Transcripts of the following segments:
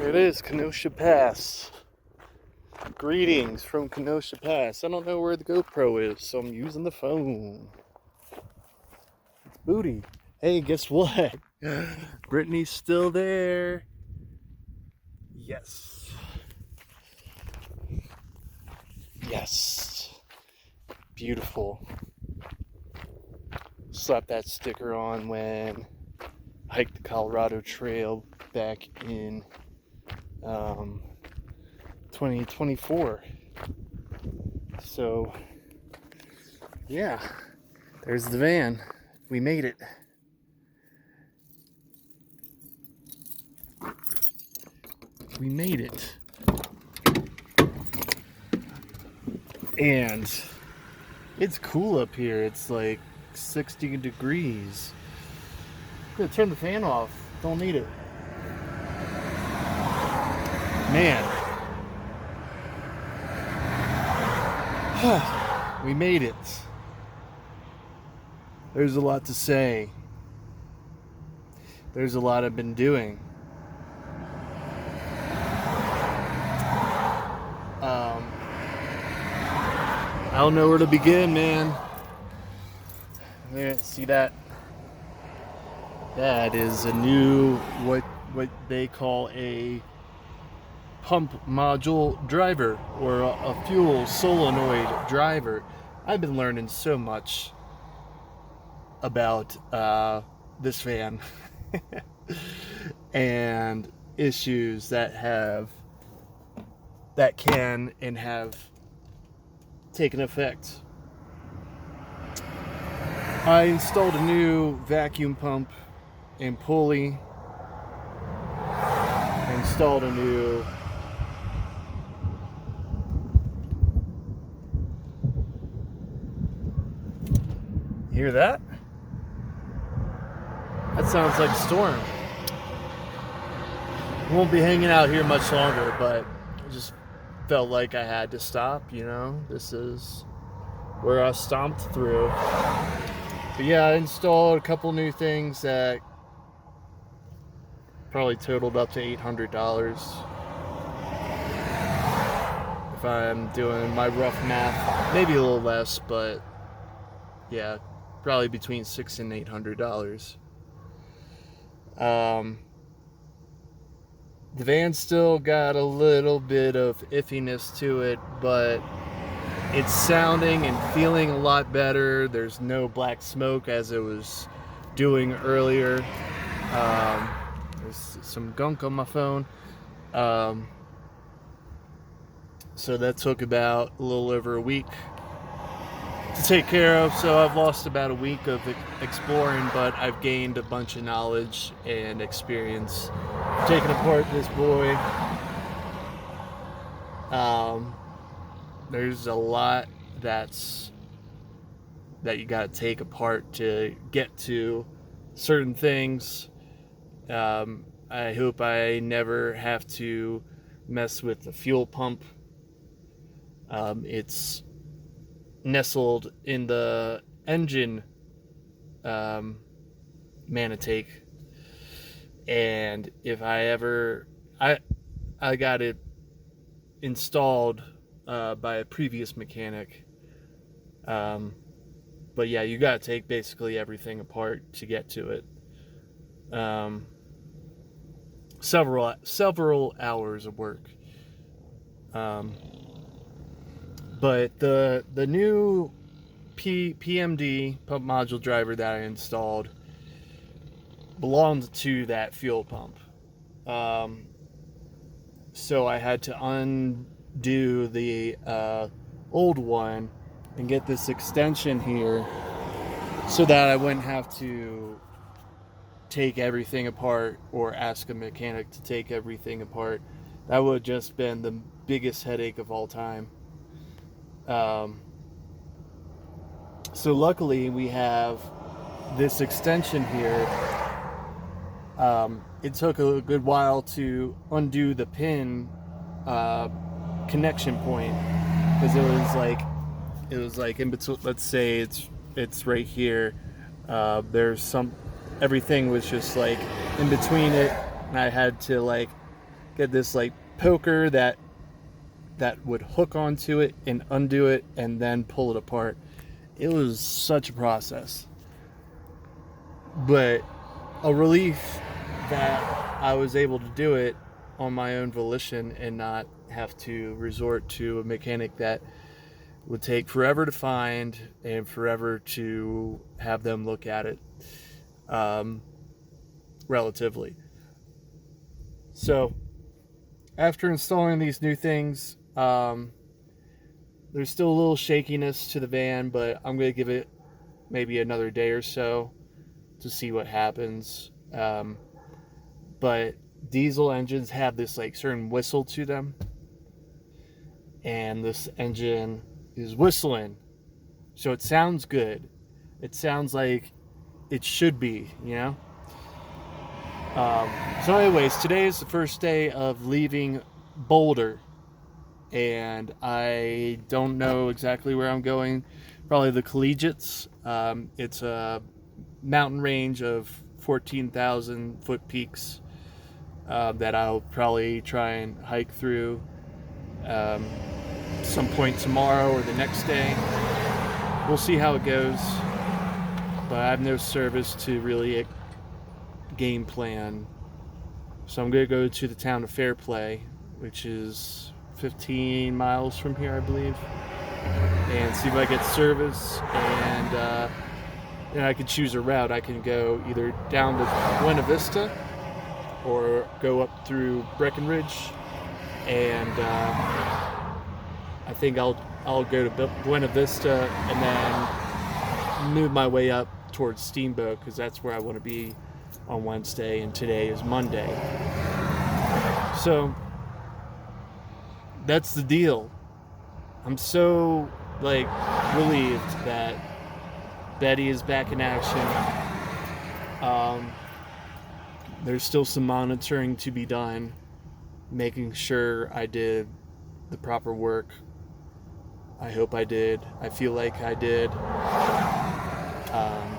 There it is, Kenosha Pass. Greetings from Kenosha Pass. I don't know where the GoPro is, so I'm using the phone. It's booty. Hey, guess what? Brittany's still there. Yes. Yes. Beautiful. Slapped that sticker on when I hiked the Colorado Trail back in 2024. So yeah, there's the van. We made it. We made it. And it's cool up here. It's like 60 degrees. I'm gonna turn the fan off. Don't need it. Man. We made it. There's a lot to say. There's a lot I've been doing. I don't know where to begin, man. There, see that? That is a new, what they call a pump module driver, or a fuel solenoid driver. I've been learning so much about this van and issues that can and have taken effect. I installed a new vacuum pump and pulley. I installed a new hear that? That sounds like a storm. Won't be hanging out here much longer, but I just felt like I had to stop, you know? This is where I stomped through. But yeah, I installed a couple new things that probably totaled up to $800. If I'm doing my rough math, maybe a little less, but yeah, probably between $600 and $800. The van still got a little bit of iffiness to it, but it's sounding and feeling a lot better. There's no black smoke as it was doing earlier. There's some gunk on my phone. So that took about a little over a week to take care of. So I've lost about a week of exploring, but I've gained a bunch of knowledge and experience taking apart this boy. There's a lot that you gotta take apart to get to certain things. I hope I never have to mess with the fuel pump. It's nestled in the engine manitake, and if I ever I got it installed by a previous mechanic, but yeah, you gotta take basically everything apart to get to it. Several hours of work. But the new PMD pump module driver that I installed belonged to that fuel pump. So I had to undo the old one and get this extension here so that I wouldn't have to take everything apart or ask a mechanic to take everything apart. That would have just been the biggest headache of all time. So luckily we have this extension here. It took a good while to undo the pin connection point, because it was like in between. Let's say it's right here. Everything was just like in between it, and I had to like get this like poker that would hook onto it and undo it and then pull it apart. It was such a process, but a relief that I was able to do it on my own volition and not have to resort to a mechanic that would take forever to find and forever to have them look at it, relatively. So after installing these new things, there's still a little shakiness to the van, but I'm going to give it maybe another day or so to see what happens. But diesel engines have this like certain whistle to them, and this engine is whistling, so it sounds good. It sounds like it should be, you know. So anyways, today is the first day of leaving Boulder, and I don't know exactly where I'm going. Probably the Collegiates. It's a mountain range of 14,000 foot peaks that I'll probably try and hike through some point tomorrow or the next day. We'll see how it goes, but I have no service to really game plan. So I'm going to go to the town of Fairplay, which is 15 miles from here, I believe, and see if I get service. And I can choose a route. I can go either down to Buena Vista or go up through Breckenridge, and I think I'll go to Buena Vista and then move my way up towards Steamboat, because that's where I want to be on Wednesday, and today is Monday. So that's the deal. I'm so relieved that Betty is back in action. There's still some monitoring to be done, making sure I did the proper work. I hope I did. I feel like I did.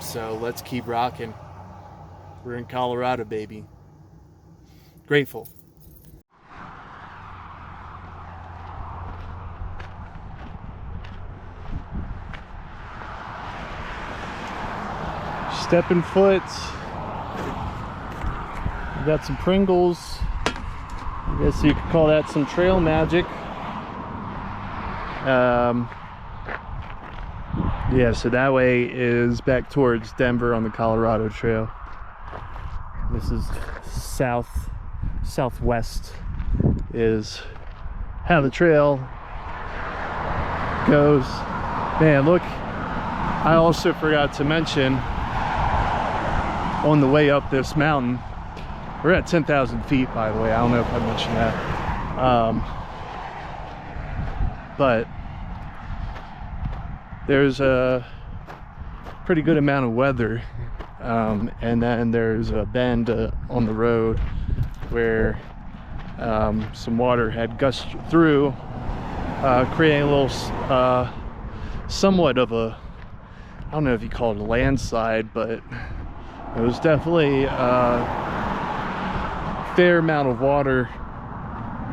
So let's keep rocking. We're in Colorado, baby. Grateful. Stepping foot. We got some Pringles. I guess you could call that some trail magic. Yeah, so that way is back towards Denver on the Colorado Trail. This is southwest is how the trail goes. Man, look, I also forgot to mention on the way up this mountain, we're at 10,000 feet, by the way. I don't know if I mentioned that. But there's a pretty good amount of weather, and then there's a bend on the road where some water had gushed through, creating a little somewhat of a, I don't know if you call it a landslide, but it was definitely a fair amount of water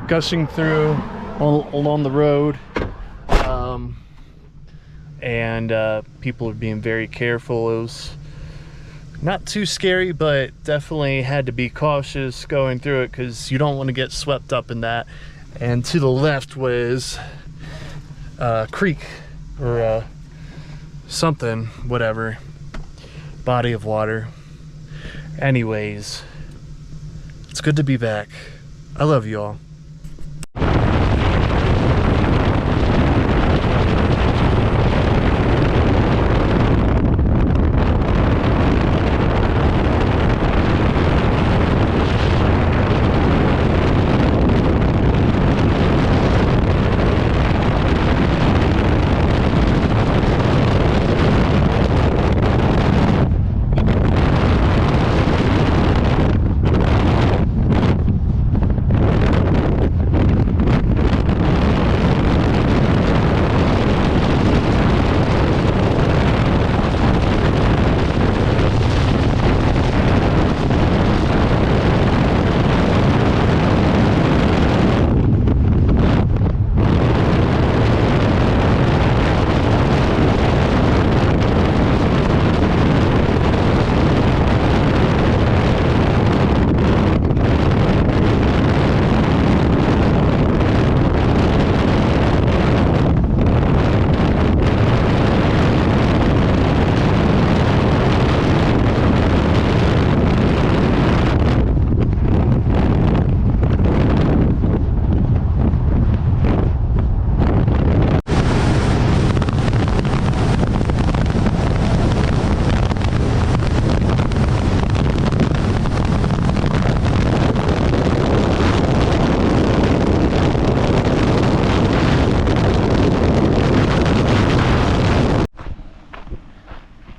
gushing through along the road. And people are being very careful. It was not too scary, but definitely had to be cautious going through it, because you don't want to get swept up in that. And to the left was a creek or something, whatever, body of water. Anyways, it's good to be back. I love you all.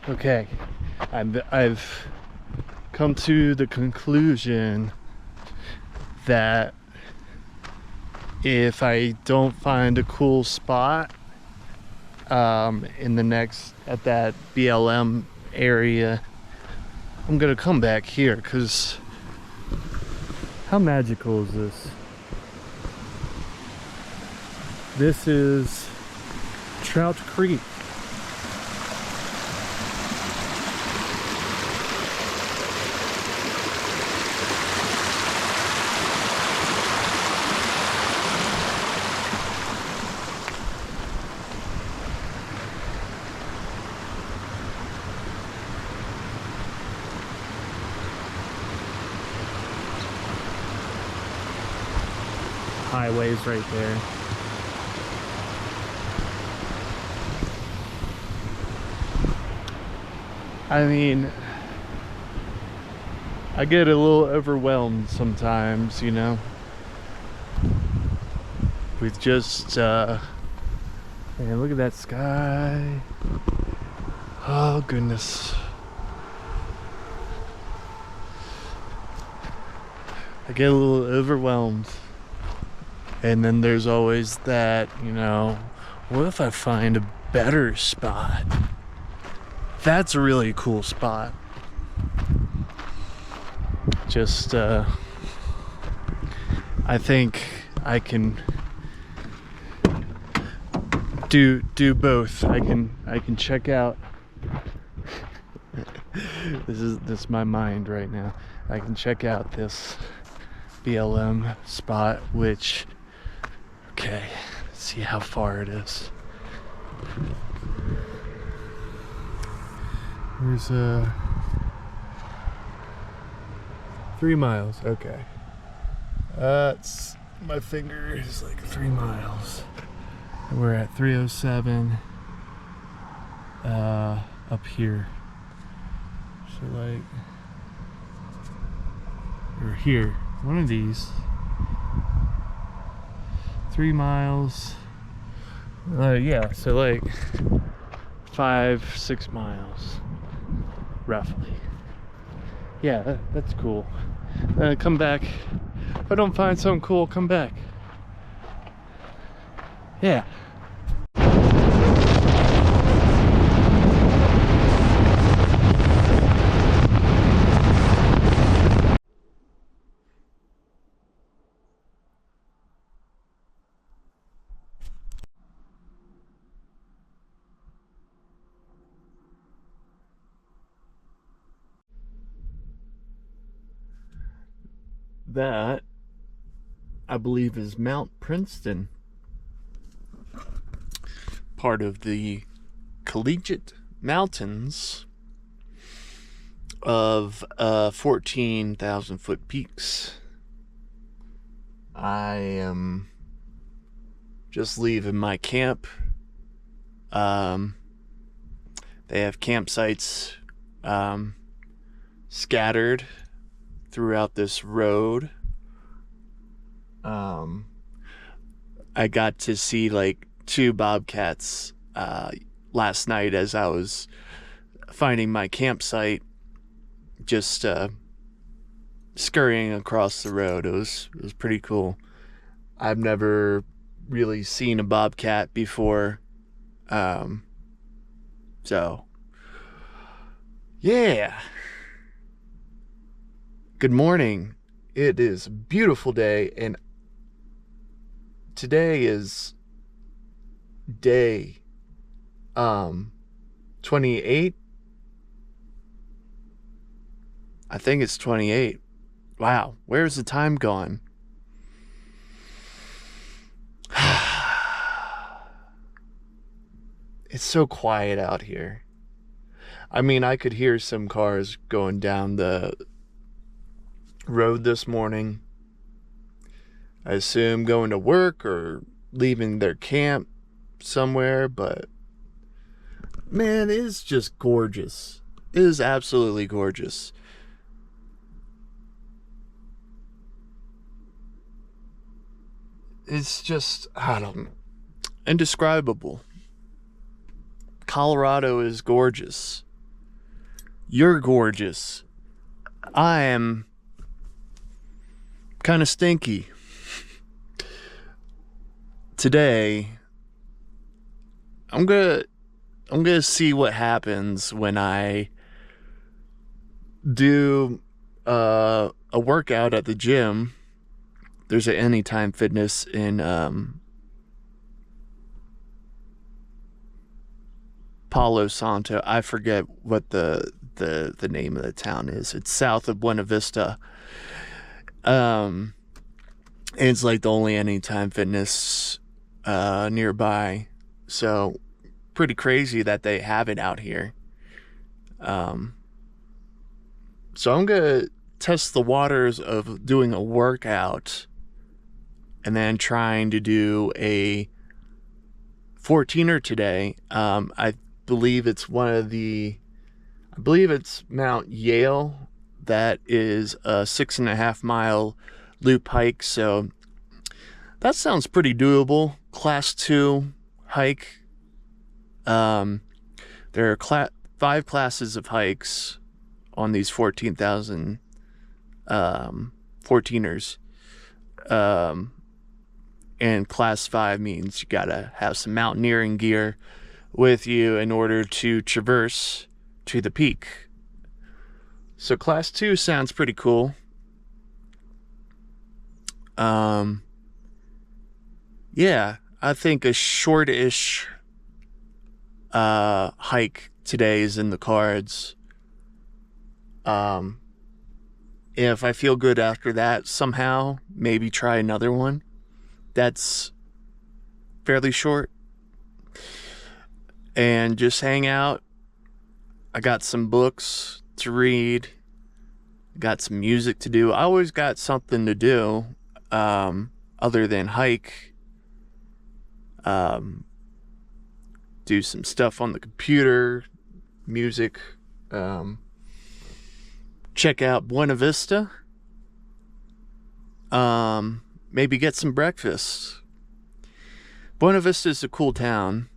Okay, I've come to the conclusion that if I don't find a cool spot in the next at that BLM area, I'm gonna come back here, because how magical is this? This is Trout Creek. Highways right there. I mean, I get a little overwhelmed sometimes, you know, with just, man, look at that sky. Oh, goodness. I get a little overwhelmed. And then there's always that, you know, what if I find a better spot? That's a really cool spot. Just, I think I can do both. I can check out. This is my mind right now. I can check out this BLM spot, which, okay, let's see how far it is. There's 3 miles. Okay, that's, my finger is like 3 miles. And we're at 307 up here. So like, we're here, one of these. 3 miles. Yeah, so like 5-6 miles roughly. Yeah, that's cool. Come back. If I don't find something cool, come back. Yeah. That, I believe, is Mount Princeton, part of the Collegiate Mountains of 14,000 foot peaks. I am just leaving my camp. They have campsites scattered throughout this road. I got to see like 2 bobcats last night as I was finding my campsite, just scurrying across the road. It was pretty cool. I've never really seen a bobcat before, so yeah. Good morning. It is a beautiful day, and today is day 28. I think it's 28. Wow, where's the time gone? It's so quiet out here. I mean, I could hear some cars going down the road this morning. I assume going to work or leaving their camp somewhere, but man, it is just gorgeous. It is absolutely gorgeous. It's just, I don't know, indescribable. Colorado is gorgeous. You're gorgeous. I am kind of stinky. Today, I'm gonna see what happens when I do a workout at the gym. There's an Anytime Fitness in Palo Santo. I forget what the name of the town is. It's south of Buena Vista. It's like the only Anytime Fitness nearby. So pretty crazy that they have it out here. So I'm gonna test the waters of doing a workout and then trying to do a 14er today. I believe it's Mount Yale. That is a 6.5 mile loop hike. So that sounds pretty doable. Class 2 hike. There are 5 classes of hikes on these 14,000 14ers. And class 5 means you gotta have some mountaineering gear with you in order to traverse to the peak. So class 2 sounds pretty cool. Yeah, I think a shortish hike today is in the cards. If I feel good after that somehow, maybe try another one that's fairly short and just hang out. I got some books to read, got some music to do. I always got something to do other than hike. Do some stuff on the computer, music. Check out Buena Vista. Maybe get some breakfast. Buena Vista is a cool town.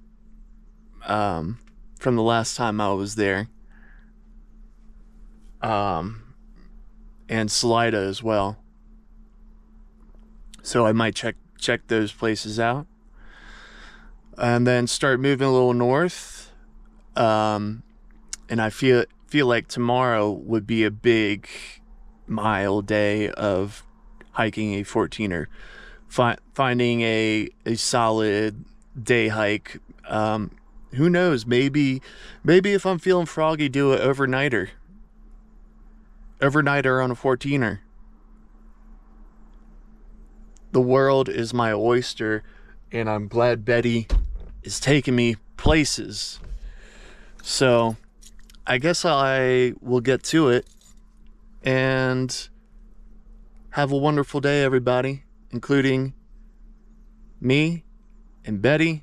From the last time I was there. And Salida as well. So I might check those places out. And then start moving a little north. And I feel like tomorrow would be a big mile day of hiking a 14er. Finding a solid day hike. Who knows? Maybe if I'm feeling froggy, do an overnighter. Overnighter on a 14er. The world is my oyster, and I'm glad Betty is taking me places. So I guess I will get to it, and have a wonderful day, everybody, including me and Betty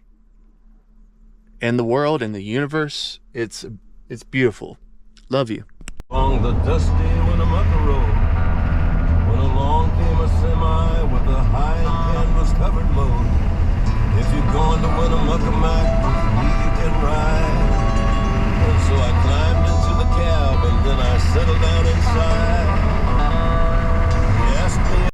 and the world and the universe. It's beautiful. Love you. Along the dusty Winnemucca Road, when along came a semi with a high canvas covered load. If you're going to Winnemucca Mac, with me you can ride. And so I climbed into the cab and then I settled down inside. He asked me.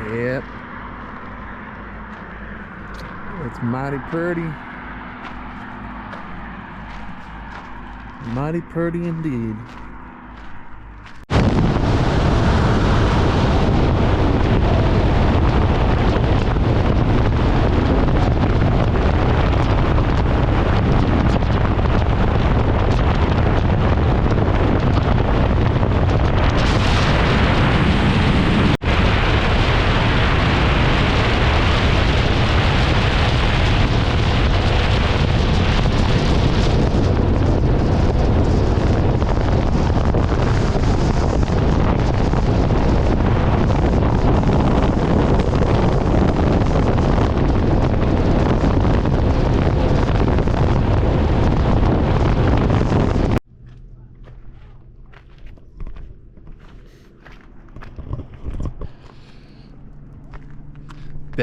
Yep. It's mighty pretty. Mighty pretty indeed.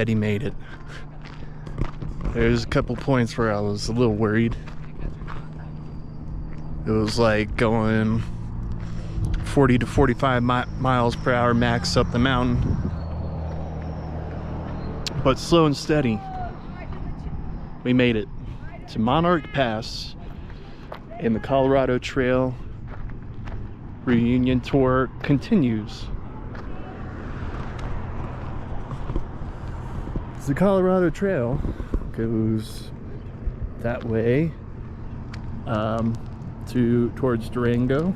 steady made it. There's a couple points where I was a little worried. It was like going 40 to 45 miles per hour max up the mountain. But slow and steady. We made it to Monarch Pass, and the Colorado Trail reunion tour continues. The Colorado Trail goes that way towards Durango.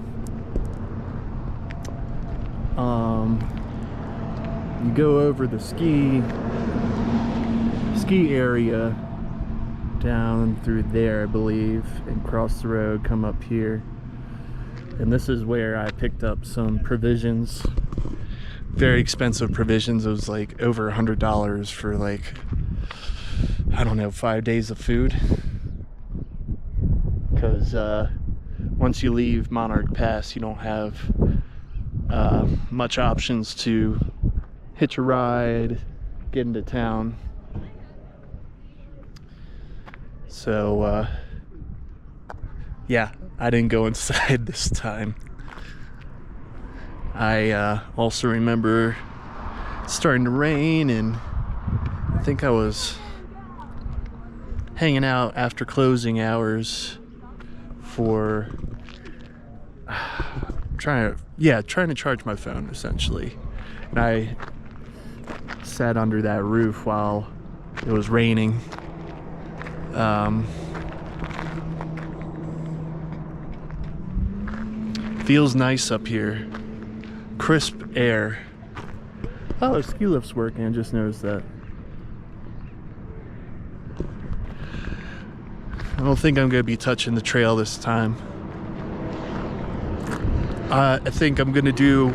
You go over the ski area down through there, I believe, and cross the road, come up here, and this is where I picked up some provisions. Very expensive provisions. It was like over $100 for like, I don't know, 5 days of food, because once you leave Monarch Pass, you don't have much options to hitch a ride, get into town. So yeah, I didn't go inside this time. I also remember it's starting to rain, and I think I was hanging out after closing hours for trying to charge my phone, essentially. And I sat under that roof while it was raining. Feels nice up here. Crisp air. Oh, the ski lift's working. I just noticed that. I don't think I'm going to be touching the trail this time. I think I'm going to do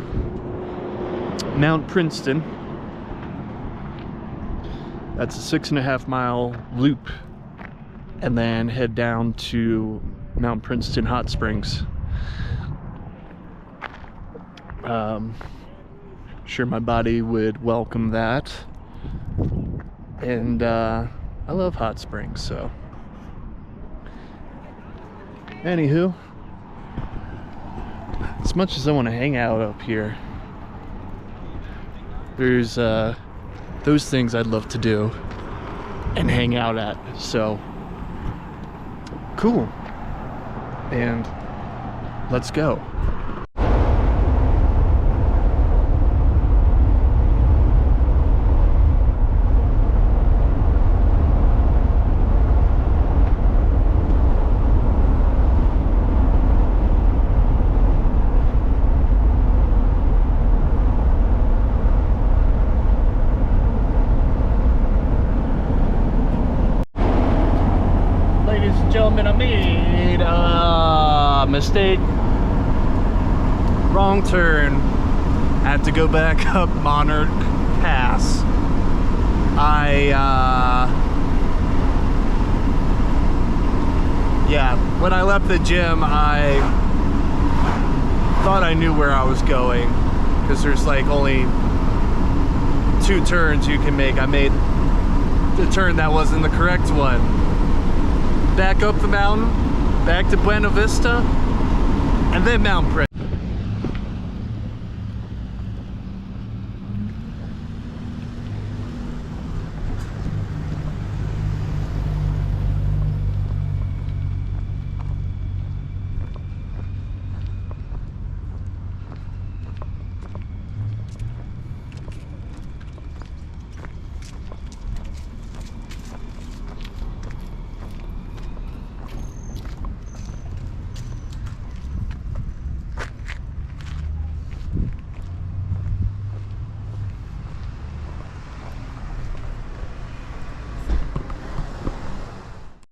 Mount Princeton. That's a 6.5 mile loop, and then head down to Mount Princeton Hot Springs. Sure, my body would welcome that, and I love hot springs. So anywho, as much as I want to hang out up here, there's those things I'd love to do and hang out at. So cool, and let's go. Gentlemen, I made a mistake. Wrong turn. I had to go back up Monarch Pass. When I left the gym, I thought I knew where I was going, because there's like only 2 turns you can make. I made the turn that wasn't the correct one. Back up the mountain, back to Buena Vista, and then Mount Princeton.